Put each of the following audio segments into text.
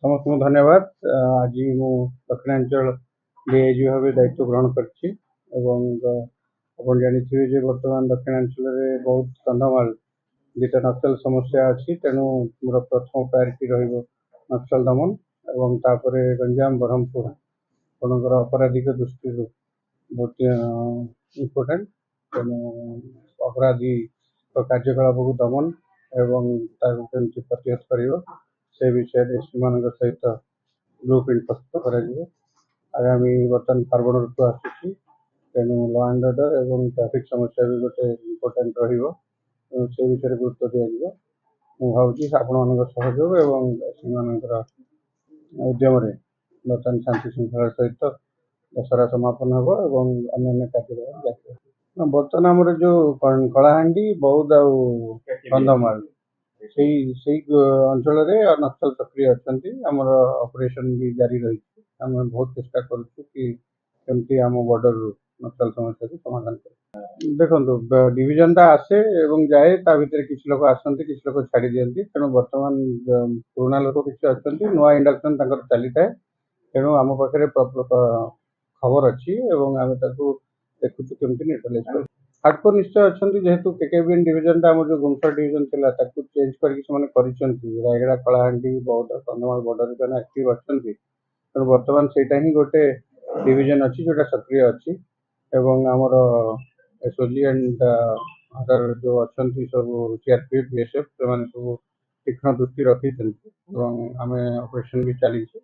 ସମସ୍ତଙ୍କୁ ଧନ୍ୟବାଦ। ଆଜି ମୁଁ ଦକ୍ଷିଣାଞ୍ଚଳ ଡିଆଇଜି ଭାବେ ଦାୟିତ୍ୱ ଗ୍ରହଣ କରିଛି ଏବଂ ଆପଣ ଜାଣିଥିବେ ଯେ ବର୍ତ୍ତମାନ ଦକ୍ଷିଣାଞ୍ଚଳରେ ବହୁତ କନ୍ଧମାଳ ଦୁଇଟା ନକ୍ସଲ ସମସ୍ୟା ଅଛି, ତେଣୁ ମୋର ପ୍ରଥମ ପ୍ରାୟୋରିଟି ରହିବ ନକ୍ସଲ ଦମନ ଏବଂ ତାପରେ ଗଞ୍ଜାମ ବ୍ରହ୍ମପୁର ଆପଣଙ୍କର ଅପରାଧିକ ଦୃଷ୍ଟିରୁ ବହୁତ ଇମ୍ପୋର୍ଟାଣ୍ଟ। ତେଣୁ ଅପରାଧୀଙ୍କ କାର୍ଯ୍ୟକଳାପକୁ ଦମନ ଏବଂ ତାକୁ କେମିତି ପ୍ରତିହତ କରିବ ସେ ବିଷୟରେ ସେମାନଙ୍କ ସହିତ ବ୍ଲୁ ପ୍ରିଣ୍ଟ ପ୍ରସ୍ତୁତ କରାଯିବ। ଆଗାମୀ ବର୍ତ୍ତମାନ ପାର୍ବଣ ଋତୁ ଆସୁଛି, ତେଣୁ ଲ ଆଣ୍ଡ ଅର୍ଡର ଏବଂ ଟ୍ରାଫିକ୍ ସମସ୍ୟା ବି ଗୋଟେ ଇମ୍ପୋର୍ଟାଣ୍ଟ ରହିବ, ତେଣୁ ସେ ବିଷୟରେ ଗୁରୁତ୍ୱ ଦିଆଯିବ। ମୁଁ ଭାବୁଛି ଆପଣମାନଙ୍କ ସହଯୋଗ ଏବଂ ସେମାନଙ୍କର ଉଦ୍ୟମରେ ବର୍ତ୍ତମାନ ଶାନ୍ତି ଶୃଙ୍ଖଳାର ସହିତ ଦଶହରା ସମାପନ ହେବ ଏବଂ ଅନ୍ୟାନ୍ୟ କାର୍ଯ୍ୟକ୍ରମ ଜାରି ରହିବ। ବର୍ତ୍ତମାନ ଆମର ଯେଉଁ କଳାହାଣ୍ଡି, ବୌଦ୍ଧ ଆଉ କନ୍ଧମାଳ ସେଇ ଅଞ୍ଚଳରେ ନକ୍ସଲ ସକ୍ରିୟ ଅଛନ୍ତି। ଆମର ଅପରେସନ ବି ଜାରି ରହିଛି। ଆମେ ବହୁତ ଚେଷ୍ଟା କରୁଛୁ କି କେମିତି ଆମ ବର୍ଡରରୁ ନକ୍ସଲ ସମସ୍ୟାକୁ ସମାଧାନ କରିବୁ। ଦେଖନ୍ତୁ, ଡିଭିଜନଟା ଆସେ ଏବଂ ଯାଏ, ତା ଭିତରେ କିଛି ଲୋକ ଆସନ୍ତି, କିଛି ଲୋକ ଛାଡ଼ି ଦିଅନ୍ତି। ତେଣୁ ବର୍ତ୍ତମାନ ପୁରୁଣା ଲୋକ କିଛି ଅଛନ୍ତି, ନୂଆ ଇଣ୍ଡକ୍ସନ ତାଙ୍କର ଚାଲିଥାଏ। ତେଣୁ ଆମ ପାଖରେ ଖବର ଅଛି ଏବଂ ଆମେ ତାକୁ ଦେଖୁଛୁ କେମିତି ନ୍ୟୁଟ୍ରାଲାଇଜ୍ କରିବୁ। ହାର୍ଡକୋର୍ ନିଶ୍ଚୟ ଅଛନ୍ତି, ଯେହେତୁ କେକେବିଏନ୍ ଡିଭିଜନଟା ଆମର ଯେଉଁ ଗୁମସର ଡିଭିଜନ ଥିଲା ତାକୁ ଚେଞ୍ଜ କରିକି ସେମାନେ କରିଛନ୍ତି। ରାୟଗଡ଼ା, କଳାହାଣ୍ଡି, ବୌଦ୍ଧ, କନ୍ଧମାଳ ବର୍ଡରରେ ସେମାନେ ଆକ୍ଟିଭ୍ ଅଛନ୍ତି। ତେଣୁ ବର୍ତ୍ତମାନ ସେଇଟା ହିଁ ଗୋଟେ ଡିଭିଜନ ଅଛି ଯେଉଁଟା ସକ୍ରିୟ ଅଛି ଏବଂ ଆମର ଏସ୍ଓଜି ଆଣ୍ଡ ଅଦର ଯେଉଁ ଅଛନ୍ତି ସବୁ ସିଆର୍ପିଏଫ୍, ବିଏସ୍ଏଫ୍ ସେମାନେ ସବୁ ତୀକ୍ଷ୍ଣ ଦୃଷ୍ଟି ରଖିଛନ୍ତି ଏବଂ ଆମେ ଅପରେସନ ବି ଚାଲିଛି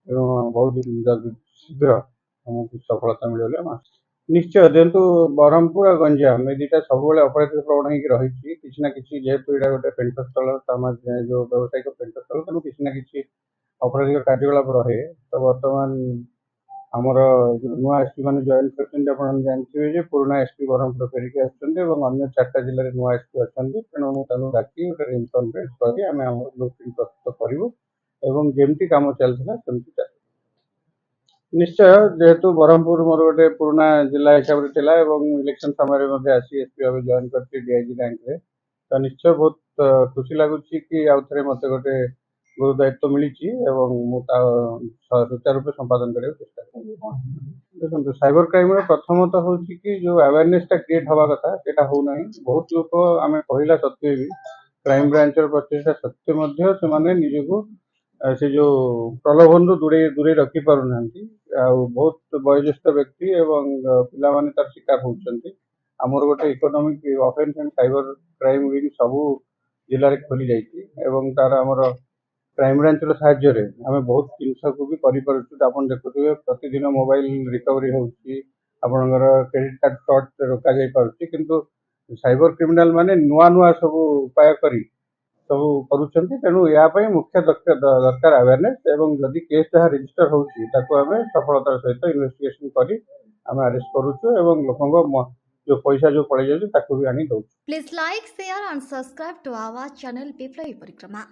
ଏବଂ ବହୁତ ଶୀଘ୍ର ଆମକୁ ସଫଳତା ମିଳିବ ବୋଲି ଆମେ ନିଶ୍ଚୟ। ଯେହେତୁ ବ୍ରହ୍ମପୁର ଆଉ ଗଞ୍ଜାମ ଏ ଦୁଇଟା ସବୁବେଳେ ଅପରାଧିକ ପ୍ରବଣ ହେଇକି ରହିଛି, କିଛି ନା କିଛି, ଯେହେତୁ ଏଇଟା ଗୋଟେ ପେଣ୍ଠସ୍ଥଳ, ଯେଉଁ ବ୍ୟବସାୟିକ ପେଣ୍ଠସ୍ଥଳ, ତେଣୁ କିଛି ନା କିଛି ଅପରାଧିକ କାର୍ଯ୍ୟକଳାପ ରହେ। ତ ବର୍ତ୍ତମାନ ଆମର ନୂଆ ଏସ୍ପି ମାନେ ଜଏନ୍ କରିଛନ୍ତି, ଆପଣ ଜାଣିଥିବେ ଯେ ପୁରୁଣା ଏସ୍ପି ବ୍ରହ୍ମପୁର ଫେରିକି ଆସୁଛନ୍ତି ଏବଂ ଅନ୍ୟ 4ଟା ଜିଲ୍ଲାରେ ନୂଆ ଏସ୍ପି ଅଛନ୍ତି। ତେଣୁ ମୁଁ ତାଙ୍କୁ ଡାକି ଗୋଟେ ରିଙ୍ଗ କନଫରେନ୍ସ କରି ଆମେ ଆମର ବ୍ଲୁ ପ୍ରିଣ୍ଟ ପ୍ରସ୍ତୁତ କରିବୁ ଏବଂ ଯେମିତି କାମ ଚାଲିଥିଲା ସେମିତି ଚାଲିବ। ନିଶ୍ଚୟ, ଯେହେତୁ ବ୍ରହ୍ମପୁର ମୋର ଗୋଟେ ପୁରୁଣା ଜିଲ୍ଲା ହିସାବରେ ଥିଲା ଏବଂ ଇଲେକ୍ସନ ସମୟରେ ମଧ୍ୟ ଆସି ଏସ୍ପି ଭାବେ ଜଏନ୍ କରିଛି ଡିଆଇଜି ର୍ୟାଙ୍କରେ, ତ ନିଶ୍ଚୟ ବହୁତ ଖୁସି ଲାଗୁଛି କି ଆଉ ଥରେ ମୋତେ ଗୋଟେ ଗୁରୁ ଦାୟିତ୍ୱ ମିଳିଛି ଏବଂ ମୁଁ ତା ସୁଚାରୁ ରୂପେ ସମ୍ପାଦନ କରିବାକୁ ଚେଷ୍ଟା କରିବି। ଦେଖନ୍ତୁ, ସାଇବର କ୍ରାଇମର ପ୍ରଥମତଃ ହେଉଛି କି ଯେଉଁ ଆୱାରନେସଟା କ୍ରିଏଟ୍ ହେବା କଥା ସେଇଟା ହେଉନାହିଁ। ବହୁତ ଲୋକ ଆମେ କହିଲା ସତ୍ତ୍ୱେ ବି, କ୍ରାଇମ ବ୍ରାଞ୍ଚର ପ୍ରଚେଷ୍ଟା ସତ୍ତ୍ୱେ ମଧ୍ୟ ସେମାନେ ନିଜକୁ ସେ ଯେଉଁ ପ୍ରଲୋଭନରୁ ଦୂରେଇ ରଖିପାରୁନାହାନ୍ତି। ଆଉ ବହୁତ ବୟୋଜ୍ୟେଷ୍ଠ ବ୍ୟକ୍ତି ଏବଂ ପିଲାମାନେ ତାର ଶିକାର ହେଉଛନ୍ତି। ଆମର ଗୋଟେ economic offence and cyber crime wing ସବୁ ଜିଲ୍ଲାରେ ଖୋଲି ଯାଇଛି ଏବଂ ତାର ଆମର କ୍ରାଇମ ବ୍ରାଞ୍ଚର ସାହାଯ୍ୟରେ ଆମେ ବହୁତ ଜିନିଷକୁ ବି କରିପାରୁଛୁ। ଆପଣ ଦେଖୁଥିବେ ପ୍ରତିଦିନ ମୋବାଇଲ ରିକଭରି ହେଉଛି, ଆପଣଙ୍କର କ୍ରେଡିଟ୍ କାର୍ଡ ଫ୍ରଡ୍ ରୋକାଯାଇ ପାରୁଛି। କିନ୍ତୁ ସାଇବର କ୍ରିମିନାଲ ମାନେ ନୂଆ ସବୁ ଉପାୟ କରି ସବୁ କରୁଛନ୍ତି। ତେଣୁ ଏହା ପାଇଁ ମୁଖ୍ୟ ଦରକାର ଆୱାରନେସ୍ ଏବଂ ଯଦି କେସ୍ ଯାହା ରେଜିଷ୍ଟର ହେଉଛି ତାକୁ ଆମେ ସଫଳତାର ସହିତ ଇନଭେଷ୍ଟିଗେସନ କରି ଆମେ ଆରେଷ୍ଟ କରୁଛୁ ଏବଂ ଲୋକଙ୍କ ଯେଉଁ ପଇସା ଯେଉଁ ପଳେଇ ଯାଉଛି ତାକୁ ବି ଆଣି ଦେଉଛୁ। Please like, share and subscribe to our channel Biplay Parikrama.